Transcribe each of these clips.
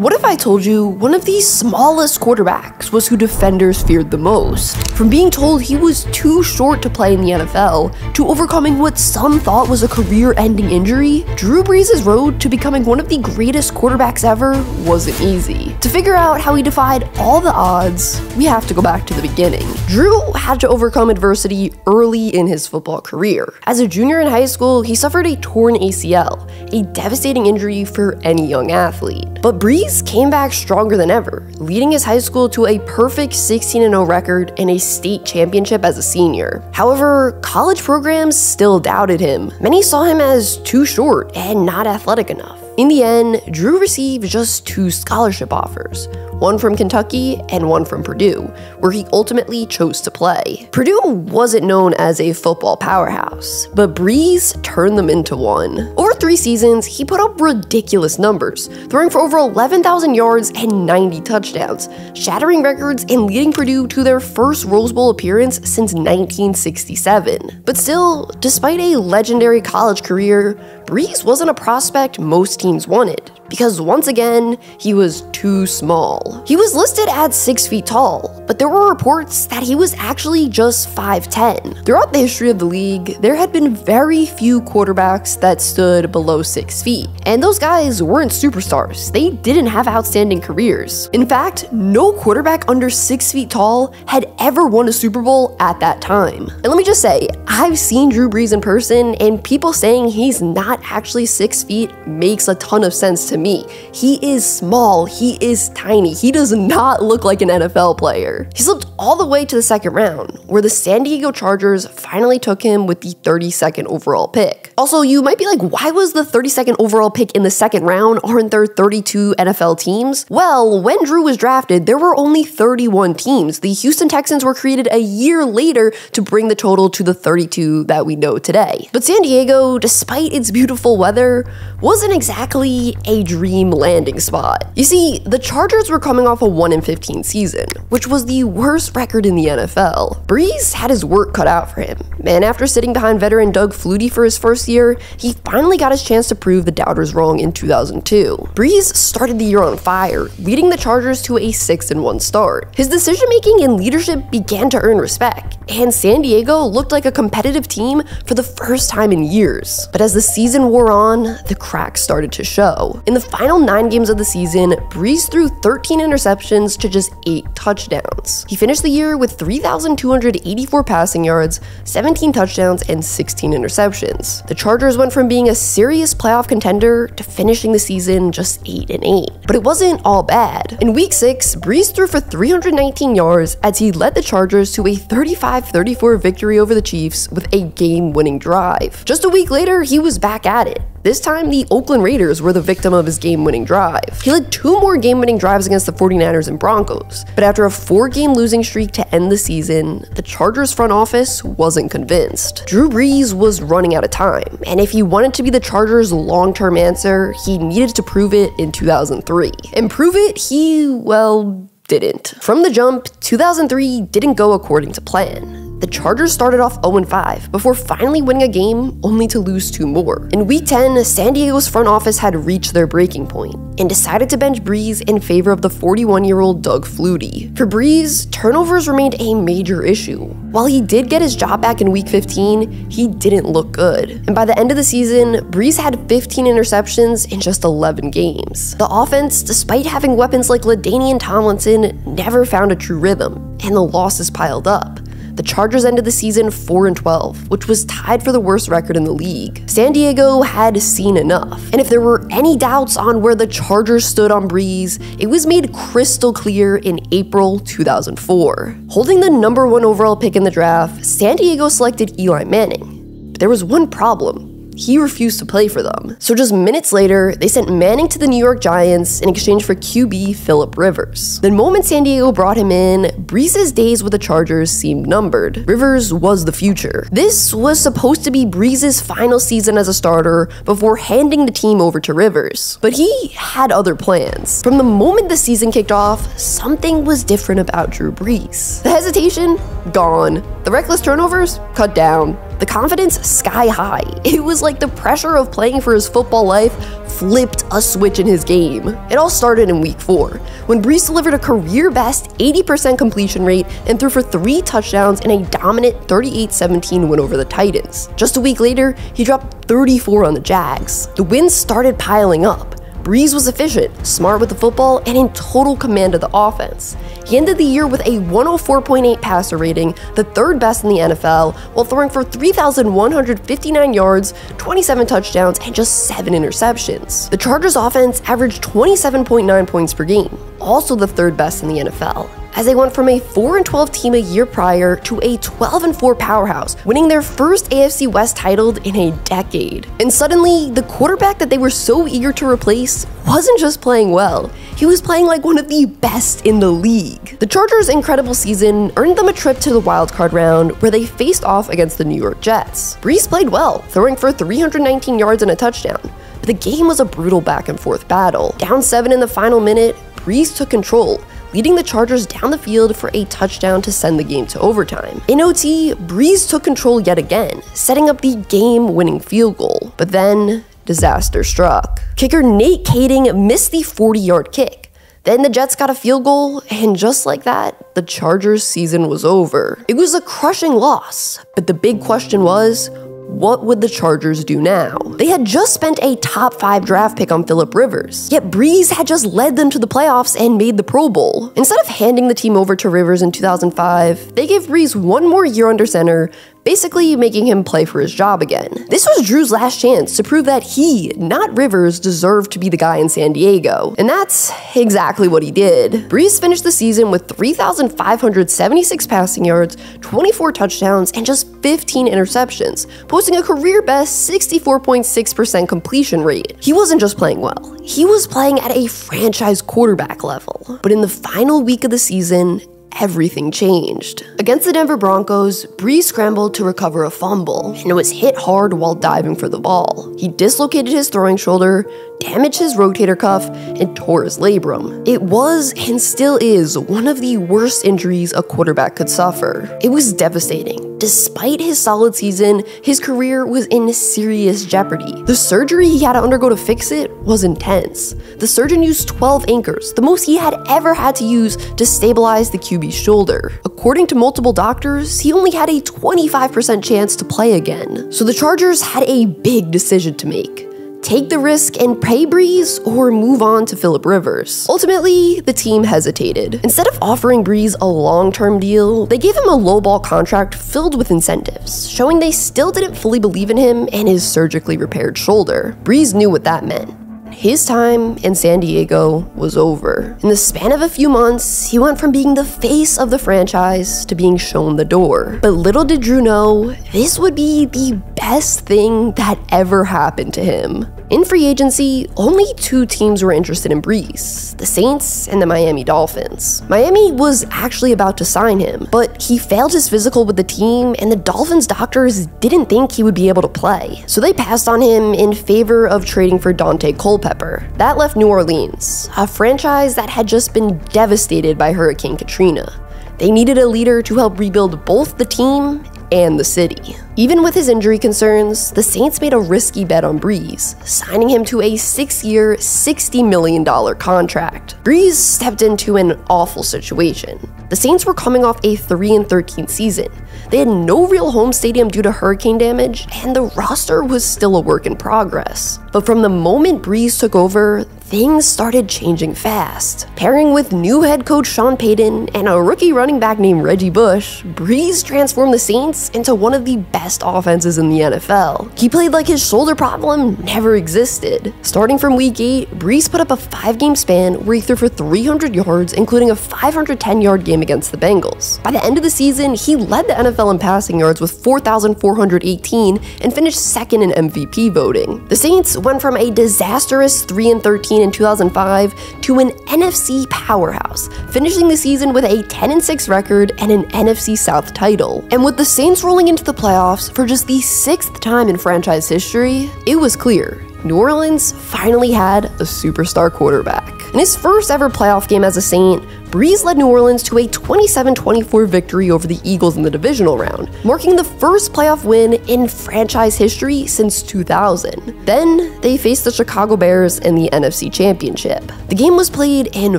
What if I told you one of the smallest quarterbacks was who defenders feared the most? From being told he was too short to play in the NFL, to overcoming what some thought was a career-ending injury, Drew Brees' road to becoming one of the greatest quarterbacks ever wasn't easy. To figure out how he defied all the odds, we have to go back to the beginning. Drew had to overcome adversity early in his football career. As a junior in high school, he suffered a torn ACL, a devastating injury for any young athlete. But Brees came back stronger than ever, leading his high school to a perfect 16-0 record and a state championship as a senior. However, college programs still doubted him. Many saw him as too short and not athletic enough. In the end, Drew received just 2 scholarship offers, one from Kentucky and one from Purdue, where he ultimately chose to play. Purdue wasn't known as a football powerhouse, but Brees turned them into one. Over 3 seasons, he put up ridiculous numbers, throwing for over 11,000 yards and 90 touchdowns, shattering records and leading Purdue to their first Rose Bowl appearance since 1967. But still, despite a legendary college career, Brees wasn't a prospect most teams wanted, because once again, he was too small. He was listed at 6 feet tall, but there were reports that he was actually just 5'10". Throughout the history of the league, there had been very few quarterbacks that stood below 6 feet, and those guys weren't superstars. They didn't have outstanding careers. In fact, no quarterback under 6 feet tall had ever won a Super Bowl at that time. And let me just say, I've seen Drew Brees in person, and people saying he's not actually 6 feet makes a ton of sense to me. He is small, he is tiny, he does not look like an NFL player. He slipped all the way to the 2nd round, where the San Diego Chargers finally took him with the 32nd overall pick. Also, you might be like, why was the 32nd overall pick in the 2nd round? Aren't there 32 NFL teams? Well, when Drew was drafted, there were only 31 teams. The Houston Texans were created a year later to bring the total to the 32 that we know today. But San Diego, despite its beautiful weather, wasn't exactly a dream landing spot. You see, the Chargers were coming off a 1-15 season, which was the worst record in the NFL. Brees had his work cut out for him, and after sitting behind veteran Doug Flutie for his first year, he finally got his chance to prove the doubters wrong in 2002. Brees started the year on fire, leading the Chargers to a 6-1 start. His decision-making and leadership began to earn respect, and San Diego looked like a competitive team for the first time in years. But as the season wore on, the cracks started to show. In the final 9 games of the season, Brees threw 13 interceptions to just 8 touchdowns. He finished the year with 3,284 passing yards, 17 touchdowns, and 16 interceptions. The Chargers went from being a serious playoff contender to finishing the season just 8-8. But it wasn't all bad. In Week 6, Brees threw for 319 yards as he led the Chargers to a 35-34 victory over the Chiefs with a game-winning drive. Just a week later, he was back at it. This time, the Oakland Raiders were the victim of his game-winning drive. He led 2 more game-winning drives against the 49ers and Broncos, but after a 4-game losing streak to end the season, the Chargers front office wasn't convinced. Drew Brees was running out of time, and if he wanted to be the Chargers' long-term answer, he needed to prove it in 2003. And prove it, he, well, didn't. From the jump, 2003 didn't go according to plan. The Chargers started off 0-5 before finally winning a game only to lose 2 more. In Week 10, San Diego's front office had reached their breaking point and decided to bench Brees in favor of the 41-year-old Doug Flutie. For Brees, turnovers remained a major issue. While he did get his job back in Week 15, he didn't look good. And by the end of the season, Brees had 15 interceptions in just 11 games. The offense, despite having weapons like LaDainian Tomlinson, never found a true rhythm, and the losses piled up. The Chargers ended the season 4-12, which was tied for the worst record in the league. San Diego had seen enough, and if there were any doubts on where the Chargers stood on Brees, it was made crystal clear in April 2004. Holding the number 1 overall pick in the draft, San Diego selected Eli Manning. But there was one problem. He refused to play for them. So just minutes later, they sent Manning to the New York Giants in exchange for QB Phillip Rivers. The moment San Diego brought him in, Brees' days with the Chargers seemed numbered. Rivers was the future. This was supposed to be Brees' final season as a starter before handing the team over to Rivers. But he had other plans. From the moment the season kicked off, something was different about Drew Brees. The hesitation? Gone. The reckless turnovers? Cut down. the confidence sky high. It was like the pressure of playing for his football life flipped a switch in his game. It all started in week 4, when Brees delivered a career-best 80% completion rate and threw for 3 touchdowns in a dominant 38-17 win over the Titans. Just a week later, he dropped 34 on the Jags. The wins started piling up. Brees was efficient, smart with the football, and in total command of the offense. He ended the year with a 104.8 passer rating, the 3rd best in the NFL, while throwing for 3,159 yards, 27 touchdowns, and just 7 interceptions. The Chargers offense averaged 27.9 points per game, also the 3rd best in the NFL, as they went from a 4-12 team a year prior to a 12-4 powerhouse, winning their first AFC West title in a decade. And suddenly, the quarterback that they were so eager to replace wasn't just playing well, he was playing like one of the best in the league. The Chargers' incredible season earned them a trip to the wildcard round, where they faced off against the New York Jets. Brees played well, throwing for 319 yards and a touchdown, but the game was a brutal back-and-forth battle. Down 7 in the final minute, Brees took control, leading the Chargers down the field for a touchdown to send the game to overtime. In OT, Brees took control yet again, setting up the game-winning field goal. But then, disaster struck. Kicker Nate Kading missed the 40-yard kick. Then the Jets got a field goal, and just like that, the Chargers' season was over. It was a crushing loss, but the big question was, what would the Chargers do now? They had just spent a top 5 draft pick on Phillip Rivers, yet Brees had just led them to the playoffs and made the Pro Bowl. Instead of handing the team over to Rivers in 2005, they gave Brees 1 more year under center, basically making him play for his job again. This was Drew's last chance to prove that he, not Rivers, deserved to be the guy in San Diego. And that's exactly what he did. Brees finished the season with 3,576 passing yards, 24 touchdowns, and just 15 interceptions, posting a career-best 64.6% completion rate. He wasn't just playing well, he was playing at a franchise quarterback level. But in the final week of the season, everything changed. Against the Denver Broncos, Brees scrambled to recover a fumble, and was hit hard while diving for the ball. He dislocated his throwing shoulder, damaged his rotator cuff, and tore his labrum. It was, and still is, one of the worst injuries a quarterback could suffer. It was devastating. Despite his solid season, his career was in serious jeopardy. The surgery he had to undergo to fix it was intense. The surgeon used 12 anchors, the most he had ever had to use to stabilize the QB's shoulder. According to multiple doctors, he only had a 25% chance to play again. So the Chargers had a big decision to make. Take the risk and pay Brees, or move on to Phillip Rivers. Ultimately, the team hesitated. Instead of offering Brees a long-term deal, they gave him a lowball contract filled with incentives, showing they still didn't fully believe in him and his surgically repaired shoulder. Brees knew what that meant. His time in San Diego was over. In the span of a few months, he went from being the face of the franchise to being shown the door. But little did Drew know, this would be the best thing that ever happened to him. In free agency, only 2 teams were interested in Brees, the Saints and the Miami Dolphins. Miami was actually about to sign him, but he failed his physical with the team, and the Dolphins doctors didn't think he would be able to play. So they passed on him in favor of trading for Dante Culpepper. That left New Orleans, a franchise that had just been devastated by Hurricane Katrina. They needed a leader to help rebuild both the team and the city. Even with his injury concerns, the Saints made a risky bet on Brees, signing him to a 6-year, $60 million contract. Brees stepped into an awful situation. The Saints were coming off a 3-13 season. They had no real home stadium due to hurricane damage, and the roster was still a work in progress. But from the moment Brees took over, things started changing fast. Pairing with new head coach Sean Payton and a rookie running back named Reggie Bush, Brees transformed the Saints into one of the best offenses in the NFL. He played like his shoulder problem never existed. Starting from week 8, Brees put up a 5-game span where he threw for 300 yards, including a 510-yard game against the Bengals. By the end of the season, he led the NFL in passing yards with 4,418 and finished 2nd in MVP voting. The Saints went from a disastrous 3-13 in 2005 to an NFC powerhouse, finishing the season with a 10-6 record and an NFC South title. And with the Saints rolling into the playoffs for just the 6th time in franchise history, it was clear New Orleans finally had a superstar quarterback. In his first ever playoff game as a Saint, Brees led New Orleans to a 27-24 victory over the Eagles in the divisional round, marking the first playoff win in franchise history since 2000. Then, they faced the Chicago Bears in the NFC Championship. The game was played in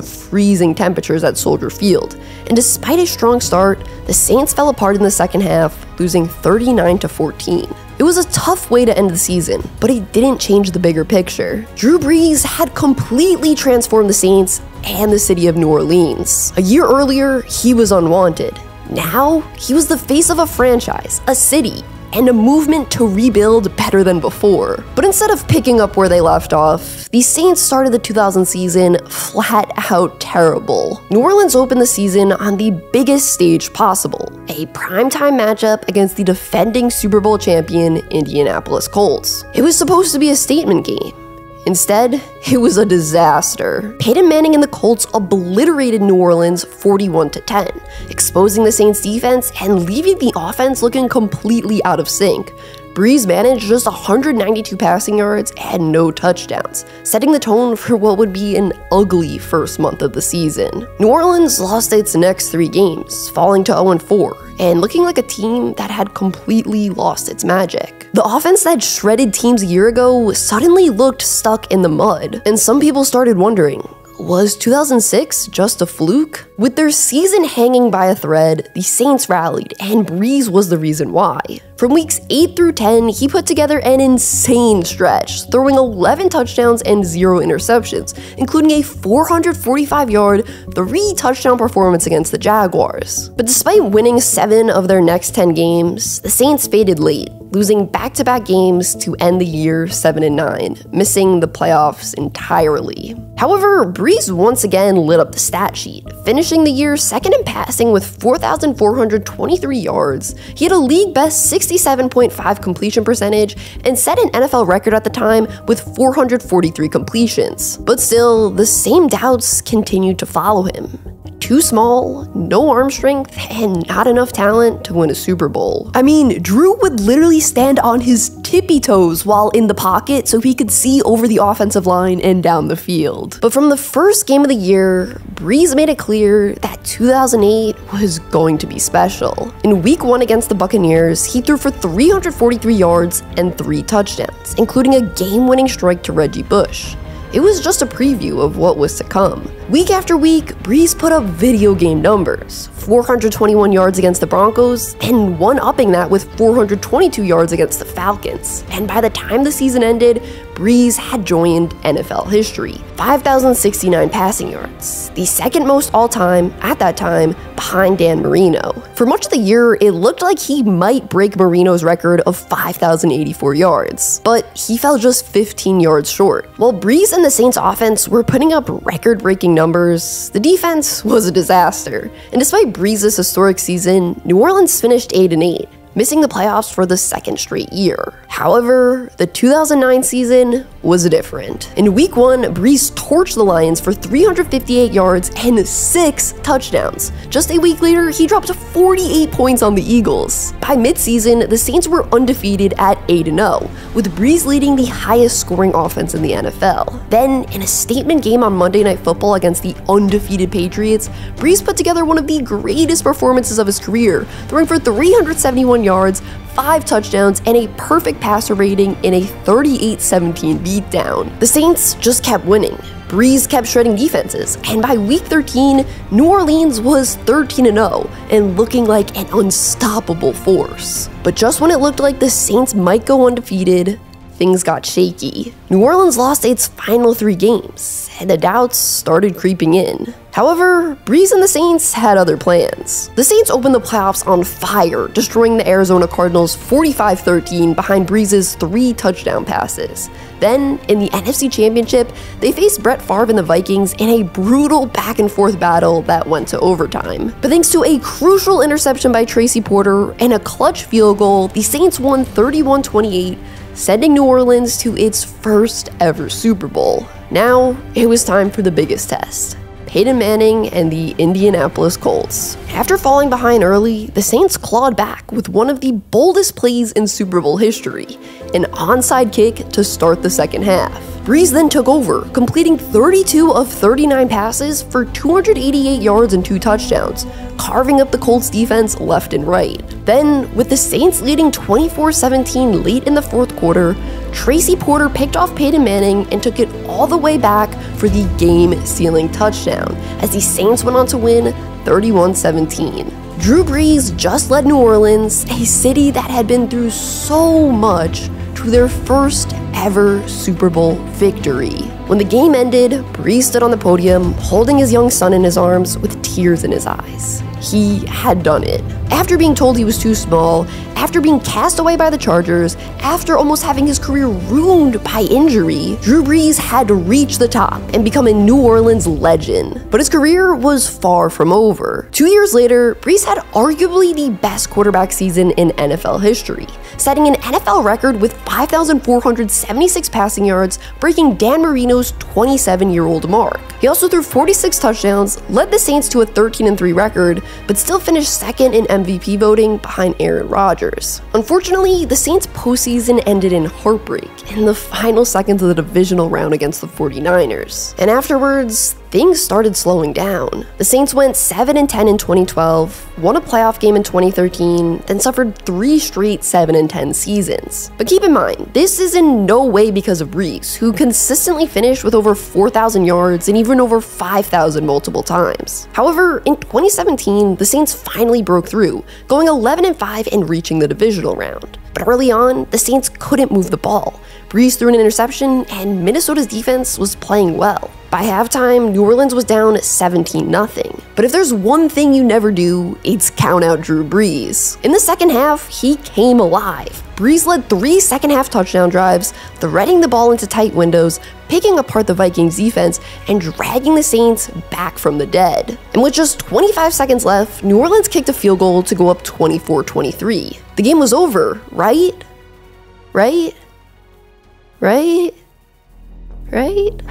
freezing temperatures at Soldier Field, and despite a strong start, the Saints fell apart in the second half, losing 39-14. It was a tough way to end the season, but it didn't change the bigger picture. Drew Brees had completely transformed the Saints and the city of New Orleans. A year earlier, he was unwanted. Now, he was the face of a franchise, a city, and a movement to rebuild better than before. But instead of picking up where they left off, the Saints started the 2000 season flat out terrible. New Orleans opened the season on the biggest stage possible, a primetime matchup against the defending Super Bowl champion Indianapolis Colts. It was supposed to be a statement game. Instead, it was a disaster. Peyton Manning and the Colts obliterated New Orleans 41-10, exposing the Saints defense and leaving the offense looking completely out of sync. Brees managed just 192 passing yards and no touchdowns, setting the tone for what would be an ugly first month of the season. New Orleans lost its next 3 games, falling to 0-4, and looking like a team that had completely lost its magic. The offense that shredded teams a year ago suddenly looked stuck in the mud, and some people started wondering, was 2006 just a fluke? With their season hanging by a thread, the Saints rallied, and Brees was the reason why. From weeks 8 through 10, he put together an insane stretch, throwing 11 touchdowns and 0 interceptions, including a 445-yard, 3-touchdown performance against the Jaguars. But despite winning 7 of their next 10 games, the Saints faded late, losing back-to-back games to end the year 7-9, missing the playoffs entirely. However, Brees once again lit up the stat sheet, finishing the year second in passing with 4,423 yards. He had a league-best 67.5 completion percentage and set an NFL record at the time with 443 completions. But still, the same doubts continued to follow him. Too small, no arm strength, and not enough talent to win a Super Bowl. I mean, Drew would literally stand on his tippy toes while in the pocket so he could see over the offensive line and down the field. But from the first game of the year, Brees made it clear that 2008 was going to be special. In Week 1 against the Buccaneers, he threw for 343 yards and 3 touchdowns, including a game-winning strike to Reggie Bush. It was just a preview of what was to come. Week after week, Brees put up video game numbers, 421 yards against the Broncos, and one-upping that with 422 yards against the Falcons. And by the time the season ended, Brees had joined NFL history, 5,069 passing yards, the second most all-time at that time behind Dan Marino. For much of the year, it looked like he might break Marino's record of 5,084 yards, but he fell just 15 yards short. While Brees and the Saints offense were putting up record-breaking numbers, the defense was a disaster. And despite Brees' historic season, New Orleans finished 8-8. Missing the playoffs for the second straight year. However, the 2009 season was different. In Week 1, Brees torched the Lions for 358 yards and 6 touchdowns. Just a week later, he dropped 48 points on the Eagles. By midseason, the Saints were undefeated at 8-0, with Brees leading the highest scoring offense in the NFL. Then, in a statement game on Monday Night Football against the undefeated Patriots, Brees put together one of the greatest performances of his career, throwing for 371 yards, 5 touchdowns, and a perfect passer rating in a 38-17 beatdown. The Saints just kept winning. Brees kept shredding defenses, and by week 13, New Orleans was 13-0 and looking like an unstoppable force. But just when it looked like the Saints might go undefeated, things got shaky. New Orleans lost its final 3 games, and the doubts started creeping in. However, Brees and the Saints had other plans. The Saints opened the playoffs on fire, destroying the Arizona Cardinals 45-13 behind Brees' 3 touchdown passes. Then, in the NFC Championship, they faced Brett Favre and the Vikings in a brutal back-and-forth battle that went to overtime. But thanks to a crucial interception by Tracy Porter and a clutch field goal, the Saints won 31-28, sending New Orleans to its first ever Super Bowl. Now, it was time for the biggest test: Peyton Manning and the Indianapolis Colts. After falling behind early, the Saints clawed back with one of the boldest plays in Super Bowl history, an onside kick to start the second half. Brees then took over, completing 32 of 39 passes for 288 yards and 2 touchdowns, carving up the Colts defense left and right. Then, with the Saints leading 24-17 late in the fourth quarter, Tracy Porter picked off Peyton Manning and took it all the way back for the game-sealing touchdown, as the Saints went on to win 31-17. Drew Brees just led New Orleans, a city that had been through so much, to their first ever Super Bowl victory. When the game ended, Brees stood on the podium, holding his young son in his arms with tears in his eyes. He had done it. After being told he was too small, after being cast away by the Chargers, after almost having his career ruined by injury, Drew Brees had to reach the top and become a New Orleans legend. But his career was far from over. 2 years later, Brees had arguably the best quarterback season in NFL history, setting an NFL record with 5,476 passing yards, breaking Dan Marino's 27-year-old mark. He also threw 46 touchdowns, led the Saints to a 13-3 record, but still finished second in MVP voting behind Aaron Rodgers. Unfortunately, the Saints' postseason ended in heartbreak in the final seconds of the divisional round against the 49ers. And afterwards, things started slowing down. The Saints went 7-10 in 2012, won a playoff game in 2013, then suffered 3 straight 7-10 seasons. But keep in mind, this is in no way because of Brees, who consistently finished with over 4,000 yards and even over 5,000 multiple times. However, in 2017, the Saints finally broke through, going 11-5 and reaching the divisional round. But early on, the Saints couldn't move the ball. Brees threw an interception, and Minnesota's defense was playing well. By halftime, New Orleans was down 17-0. But if there's one thing you never do, it's count out Drew Brees. In the second half, he came alive. Brees led 3 second-half touchdown drives, threading the ball into tight windows, picking apart the Vikings defense, and dragging the Saints back from the dead. And with just 25 seconds left, New Orleans kicked a field goal to go up 24-23. The game was over, right? Right? Right? Right?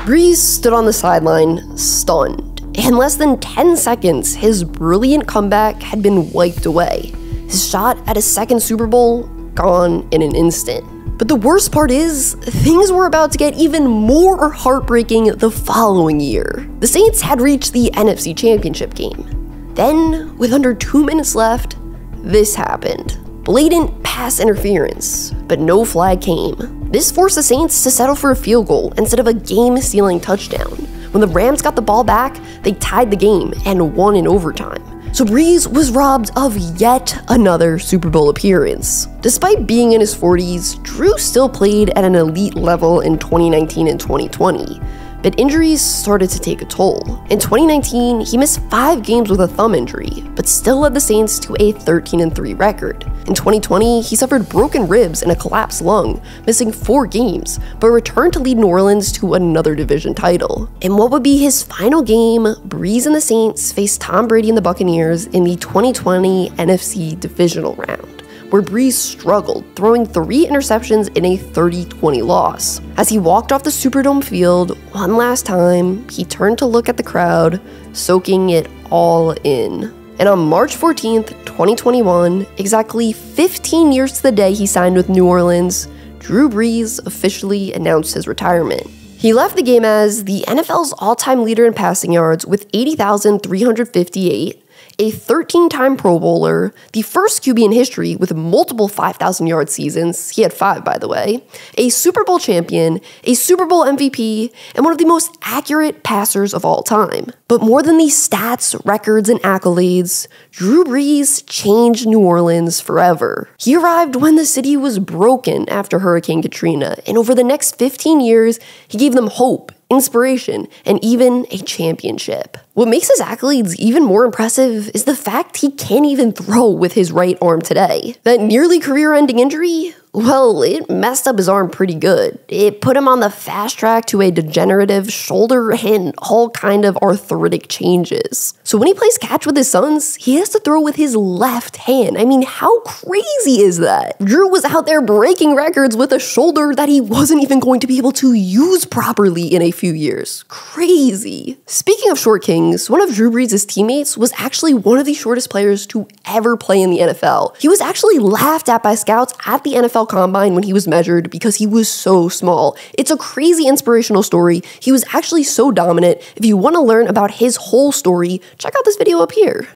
Brees stood on the sideline, stunned. In less than 10 seconds, his brilliant comeback had been wiped away. His shot at his second Super Bowl, gone in an instant. But the worst part is, things were about to get even more heartbreaking the following year. The Saints had reached the NFC Championship game. Then, with under 2 minutes left, this happened. Blatant pass interference, but no flag came. This forced the Saints to settle for a field goal instead of a game-sealing touchdown. When the Rams got the ball back, they tied the game and won in overtime. So Brees was robbed of yet another Super Bowl appearance. Despite being in his 40s, Drew still played at an elite level in 2019 and 2020. But injuries started to take a toll. In 2019, he missed 5 games with a thumb injury, but still led the Saints to a 13-3 record. In 2020, he suffered broken ribs and a collapsed lung, missing 4 games, but returned to lead New Orleans to another division title. In what would be his final game, Brees and the Saints faced Tom Brady and the Buccaneers in the 2020 NFC divisional round, where Brees struggled, throwing 3 interceptions in a 30-20 loss. As he walked off the Superdome field one last time, he turned to look at the crowd, soaking it all in. And on March 14th, 2021, exactly 15 years to the day he signed with New Orleans, Drew Brees officially announced his retirement. He left the game as the NFL's all-time leader in passing yards with 80,358, a 13-time Pro Bowler, the first QB in history with multiple 5,000-yard seasons, he had 5 by the way, a Super Bowl champion, a Super Bowl MVP, and one of the most accurate passers of all time. But more than these stats, records, and accolades, Drew Brees changed New Orleans forever. He arrived when the city was broken after Hurricane Katrina, and over the next 15 years, he gave them hope, inspiration, and even a championship. What makes his accolades even more impressive is the fact he can't even throw with his right arm today. That nearly career-ending injury? Well, it messed up his arm pretty good. It put him on the fast track to a degenerative shoulder and all kind of arthritic changes. So when he plays catch with his sons, he has to throw with his left hand. I mean, how crazy is that? Drew was out there breaking records with a shoulder that he wasn't even going to be able to use properly in a few years. Crazy. Speaking of short kings, one of Drew Brees' teammates was actually one of the shortest players to ever play in the NFL. He was actually laughed at by scouts at the NFL Combine when he was measured because he was so small. It's a crazy inspirational story. He was actually so dominant. If you want to learn about his whole story, check out this video up here.